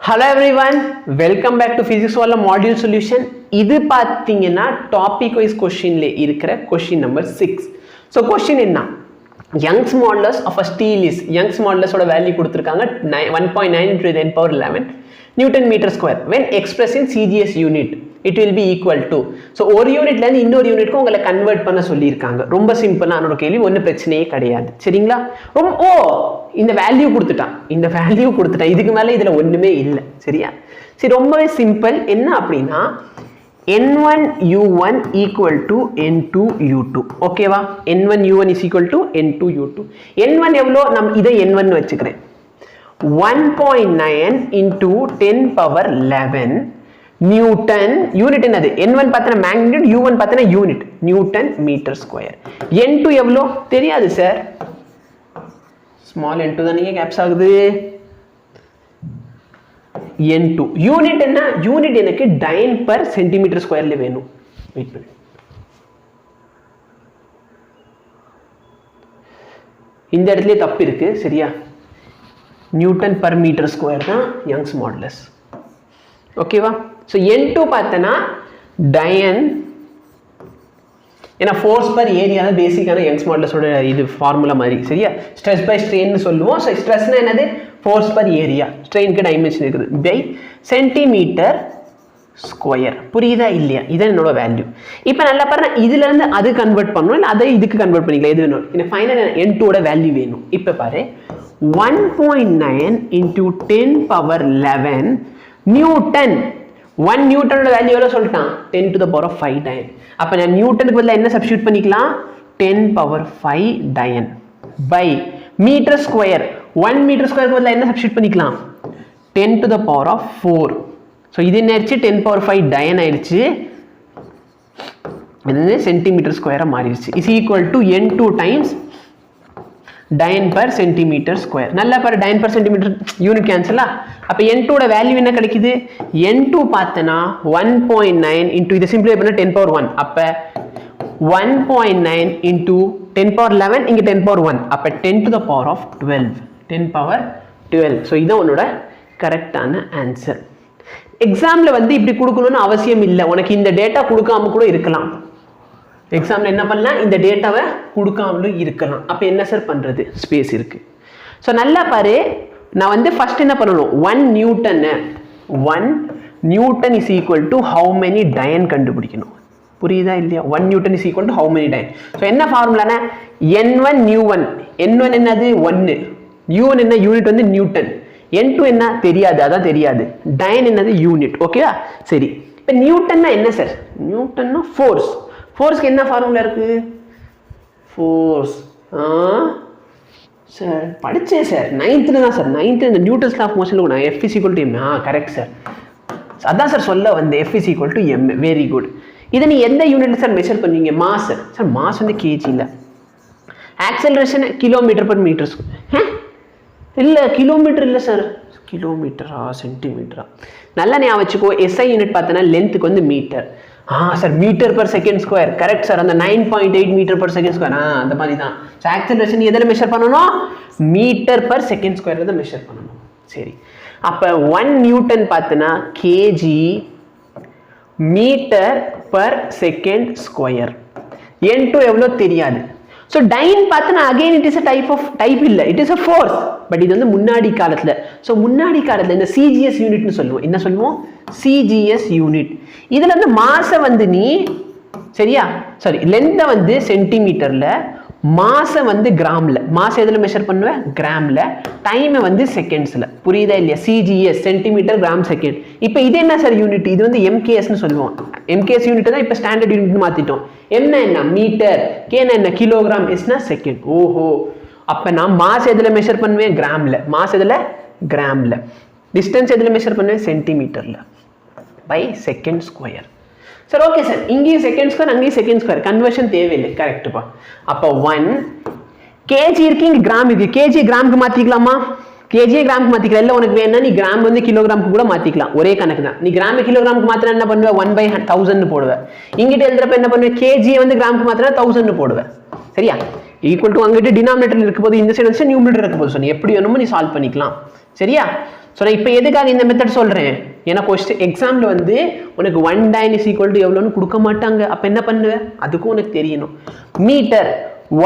Hello everyone, welcome back to physics wala module solution. இது பாத்தீங்கன்னா topic wise question ல இருக்கிற question number 6. So question என்ன? Young's modulus of a steel is Young's modulus ஓட value கொடுத்திருக்காங்க 1.9 into 10 power 11 Newton meter square. When expressed in CGS unit, it will be equal to. So ஒரு யூனிட்ல இருந்து இன்னொரு யூனிட்க்கு உங்களை கன்வர்ட் பண்ண சொல்லியிருக்காங்க. ரொம்ப சிம்பிளான ஒரு கேள்வி, ஒன்றும் பிரச்சனையே கிடையாது. சரிங்களா? இந்த வேல்யூ கொடுத்துட்டான் இதுக்கு மேலே இதில் ஒன்றுமே இல்லை. சரியா? சரி, ரொம்பவே சிம்பிள். என்ன அப்படின்னா N1 U1 equal to N2 U2. ஓகேவா? N1 U1 is equal to N2 U2. N1 எவ்வளோ? இதை N1 வச்சுக்கிறேன். 1.9 into 10 power 11 நியூட்டன். யூனிட் என்னது? N1 பார்த்தனா மேக்னிட்யூட், U1 பார்த்தனா unit, Newton metre square. N2 எவ்வளோ தெரியாது சார். ஸ்மால் n2 தான் நீங்க கேப்ஸ் ஆகுது. N2 யூனிட் என்ன? யூனிட் எனக்கு டைன் பர் சென்டிமீட்டர் ஸ்கொயர்ல வேணும். வெயிட் பண்ணு, இந்த இடத்துல தப்பு இருக்கு. சரியா? நியூட்டன் பர் மீட்டர் ஸ்கொயர் தான் யங்ஸ் மாடுலஸ். ஓகேவா? ஸோ N2 பார்த்தனா டயன், ஏன்னா ஃபோர்ஸ் பர் ஏரியா தான் பேசிக்கான யங்ஸ் மாடுலஸோட இது ஃபார்முலா மாதிரி. சரியா? ஸ்ட்ரெஸ் பை ஸ்ட்ரெயின் சொல்லுவோம். ஸோ ஸ்ட்ரெஸ்னா என்னது? Force per area. ஸ்ட்ரெயினுக்கு டைமென்ஷன் இருக்குது பை சென்டிமீட்டர் ஸ்கொயர். புரியுதா இல்லையா? இதான் என்னோட வேல்யூ. இப்போ நல்லா பாருங்க, இதுல இருந்து அது கன்வெர்ட் பண்ணணும், இல்லை அதை இதுக்கு கன்வெர்ட் பண்ணிக்கலாம், எது வேணும். எனக்கு ஃபைனல் N2 ஓட வேல்யூ வேணும். இப்போ பாரு, 1.9 into 10 power 11 நியூட்டன். 1 நியூட்டனோட வேல்யூ எவ்வளோ சொல்லிட்டான்? 10 to the power of 5 டயன். அப்போ நான் நியூட்டனுக்கு பதிலாக என்ன சப்ஸ்டியூட் பண்ணிக்கலாம்? 10 power 5 dyne by metre square. 1 metre ஸ்கொயருக்கு பதிலாக என்ன சப்ஸ்டியூட் பண்ணிக்கலாம்? 10 to the power of 4. So இது என்ன ஆயிடுச்சு? 10 power 5 டயன் ஆயிடுச்சு. இது சென்டிமீட்டர் ஸ்கொயராக மாறிடுச்சு. Is equal to N2 times dyne per centimetre square. நல்லா பாரு, டயன் பர் சென்டிமீட்டர் யூனிட் கேன்சலா. அப்போ N2 ஓட வேல்யூ என்ன கிடைக்குது? N2 பார்த்தனா 1.9 இன்டூ இதை சிம்பிளை பண்ண 10 power 1. அப்போ 1.9 இன்டூ 10 power 11, இங்கே 10 power 1. அப்போ 10 to the power of 12. 10 power 12. So இதான் உன்னோட கரெக்டான ஆன்சர். எக்ஸாமில் வந்து இப்படி கொடுக்கணும்னு அவசியம் இல்லை. உனக்கு இந்த டேட்டா கொடுக்காம கூட இருக்கலாம். எக்ஸாமில் என்ன பண்ணலாம்? இந்த டேட்டாவை கொடுக்காமலும் இருக்கலாம். அப்போ என்ன சார் பண்ணுறது? ஸ்பேஸ் இருக்குது. ஸோ நல்லா பாரு, நான் வந்து ஃபர்ஸ்ட் என்ன பண்ணணும்? 1 newton is equal to how many dyne கண்டுபிடிக்கணும். புரியுதா இல்லையா? 1 newton is equal to how many dyne. So என்ன ஃபார்முலானா N1 U1. N1 என்னது? 1. U1 என்ன? யூனிட் வந்து நியூட்டன். N2 என்ன? தெரியாது, அதான் தெரியாது. டயன் என்னது? யூனிட். ஓகேவா? சரி, இப்போ நியூட்டன்னா என்ன சார்? நியூட்டன்னா ஃபோர்ஸ். ஃபோர்ஸ்க்கு என்ன ஃபார்முலா இருக்கு? ஃபோர்ஸ் சார் படித்தேன் சார், 9th தான் சார். 9th இந்த நியூட்டன்ஸ் லா ஆஃப் மோஷனில் நான் F is equal to m. Correct sir, அதான் சார் சொல்ல வந்து F is equal to m. Very good. இதை நீ எந்த யூனிட்ல சார் மெஷர் பண்ணுவீங்க? மாஸ். சார் மாஸ் வந்து கேஜியில். Acceleration kilometre per metre. இல்லை கிலோமீட்டர் இல்லை சார், கிலோமீட்டரா சென்டிமீட்டரா? நல்லா ஞாபகம் வச்சுக்கோ. SI யூனிட் பார்த்தோன்னா லென்த்துக்கு வந்து metre. Sir metre per second square. Correct sir, அந்த 9.8 மீட்டர் பர் செகண்ட் ஸ்கொயர். அந்த மாதிரி தான். ஸோ ஆக்சலரேஷன் எதில் மெஷர் பண்ணணும்? மீட்டர் பர் செகண்ட் ஸ்கொயர் தான் மெஷர் பண்ணணும். சரி, அப்போ 1 நியூட்டன் பார்த்தோன்னா KG metre per second square. N2 எவ்வளோ தெரியாது. ஸோ டைன் பார்த்தோன்னா again it is a type இல்லை, it is a force. But இது வந்து முன்னாடி காலத்தில். ஸோ முன்னாடி காலத்தில் இந்த CGS யூனிட்னு சொல்லுவோம். என்ன சொல்லுவோம்? CGS unit. இதில் வந்து மாசை வந்து நீ, சரியா, சாரி, லென்த்தை வந்து சென்டிமீட்டரில், மாசை வந்து கிராமில். மாசை எதில் மெஷர் பண்ணுவேன்? கிராமில். டைமை வந்து செகண்ட்ஸில். புரியுதா இல்லையா? CGS centimetre gram second. இப்போ இது என்ன சார் யூனிட்? இது வந்து MKSன்னு சொல்லுவோம். MKS யூனிட் தான் இப்போ ஸ்டாண்டர்ட் யூனிட் மாற்றிட்டோம். எம்னா என்ன? மீட்டர். கேனா என்ன? கிலோகிராம். எஸ்னா செகண்ட். ஓஹோ, அப்போ நான் மாஸ் எதில் மெஷர் பண்ணுவேன்? கிராமில். மாஸ் எதில்? கிராமில். டிஸ்டன்ஸ் எதில் மெஷர் பண்ணுவேன்? சென்டிமீட்டரில் by second square. Sir okay sir, இங்கேயும் செகண்ட் ஸ்கொயர், அங்கேயும் செகண்ட் ஸ்கொயர். கன்வர்ஷன் தேவையில்லை. கரெக்டுப்பா. அப்போ 1 கேஜி இருக்கு, இங்கே கிராம் இருக்கு. கேஜி கிராமுக்கு மாற்றிக்கலாமா? கேஜியை கிராமுக்கு மாற்றிக்கலாம். இல்லை உனக்கு வேணும்னா நீ கிராம் வந்து கிலோகிராமுக்கு கூட மாற்றிக்கலாம். ஒரே கணக்கு தான். நீ கிராம் கிலோகிராமுக்கு மாத்திரம் என்ன பண்ணுவேன்? 1/1000 போடுவேன். இங்கிட்ட எழுதுறப்ப என்ன பண்ணுவேன்? கேஜியை வந்து கிராமுக்கு மாத்திரம் 1000 போடுவேன். சரியா? ஈக்குவல் டு அங்கிட்டு டினாமினேட்டர் இருக்கும் போது இந்த சைடு வந்து நியூமரேட்டர் இருக்கும் போது சொன்னி எப்படி வேணுமோ நீ சால்வ் பண்ணிக்கலாம். சரியா? ஸோ நான் இப்போ எதுக்காக இந்த மெத்தட் சொல்கிறேன், ஏன்னா கொஸ்டின் எக்ஸாமில் வந்து உனக்கு 1 dyne is equal to எவ்வளோன்னு கொடுக்க மாட்டாங்க. அப்போ என்ன பண்ணுவேன், அதுக்கும் உனக்கு தெரியணும். மீட்டர்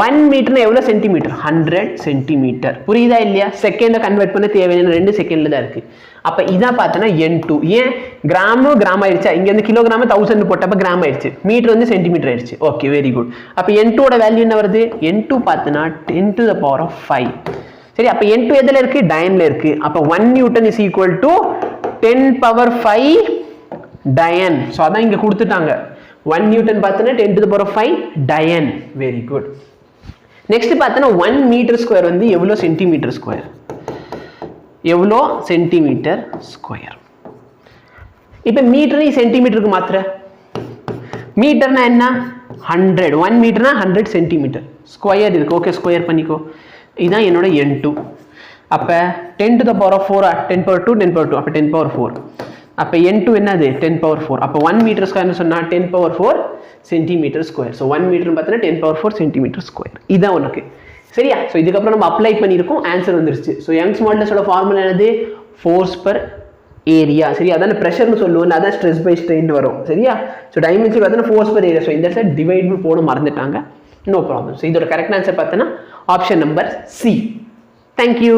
1 மீட்டர்னா எவ்வளோ சென்டிமீட்டர், 100 சென்டிமீட்டர். புரியுதா இல்லையா? செகண்டில் கன்வெர்ட் பண்ண தேவையான 2 செகண்டில் தான் இருக்குது. அப்போ இதான் பார்த்தோன்னா N2. ஏன் கிராம் ஆயிடுச்சா, இங்கேருந்து கிலோகிராம் 1000 போட்டப்போ கிராம் ஆயிடுச்சு, மீட்டர் வந்து சென்டிமீட்டர் ஆயிடுச்சு. Okay, very good. அப்போ N2ஓட வேல்யூ என்ன வருது, N2 பார்த்தோன்னா 10⁵. சரி, அப்போ N2 எதில் இருக்குது, டயனில் இருக்குது. அப்போ 1 newton is equal to 10⁵ dyne. So அதான் இங்கே கொடுத்துட்டாங்க. 1 நியூட்டன் பார்த்தோன்னா 10⁵ டயன். Very good. நெக்ஸ்ட் பார்த்தோன்னா 1 மீட்டர் ஸ்கொயர் வந்து எவ்வளோ சென்டிமீட்டர் ஸ்கொயர், எவ்வளோ சென்டிமீட்டர் ஸ்கொயர். இப்போ மீட்டர் சென்டிமீட்டருக்கு மாத்திர, மீட்டர்னா என்ன 100, 1 மீட்டர்னா 100 சென்டிமீட்டர் ஸ்கொயர் இருக்கு. ஓகே, ஸ்கொயர் பண்ணிக்கோ. இதுதான் என்னோட N2. அப்போ 10⁴ 10⁻2 10⁻2 அப்போ 10⁴. அப்போ N2 என்னது 10⁴. அப்போ 1 மீட்டர் ஸ்கொயர்னு சொன்னால் 10⁴ சென்டிமீட்டர் ஸ்கொயர். ஸோ 1 மீட்டர் பார்த்தீங்கன்னா 10⁴ சென்டிமீட்டர் ஸ்கொயர். இதுதான் உனக்கு சரியா. ஸோ இதுக்கப்புறம் நம்ம அப்ளை பண்ணியிருக்கோம், ஆன்சர் வந்துருச்சு. ஸோ யங்ஸ் மாடுலஸோட ஃபார்முலா என்னது, ஃபோர்ஸ் பர் ஏரியா. சரி, அதான் ப்ரெஷர்னு சொல்லுவோம், அதான் ஸ்ட்ரெஸ் பை ஸ்ட்ரெயின் வரும். சரியா. ஸோ டைமென்ஷன் பார்த்தீங்கன்னா ஃபோர்ஸ் பர் ஏரியா. ஸோ இந்த இடத்துல டிவைட் போட மறந்துட்டாங்க, நோ ப்ராப்ளம். ஸோ இதோட கரெக்ட் ஆன்சர் பார்த்தீங்கன்னா ஆப்ஷன் நம்பர் சி. தேங்க்யூ.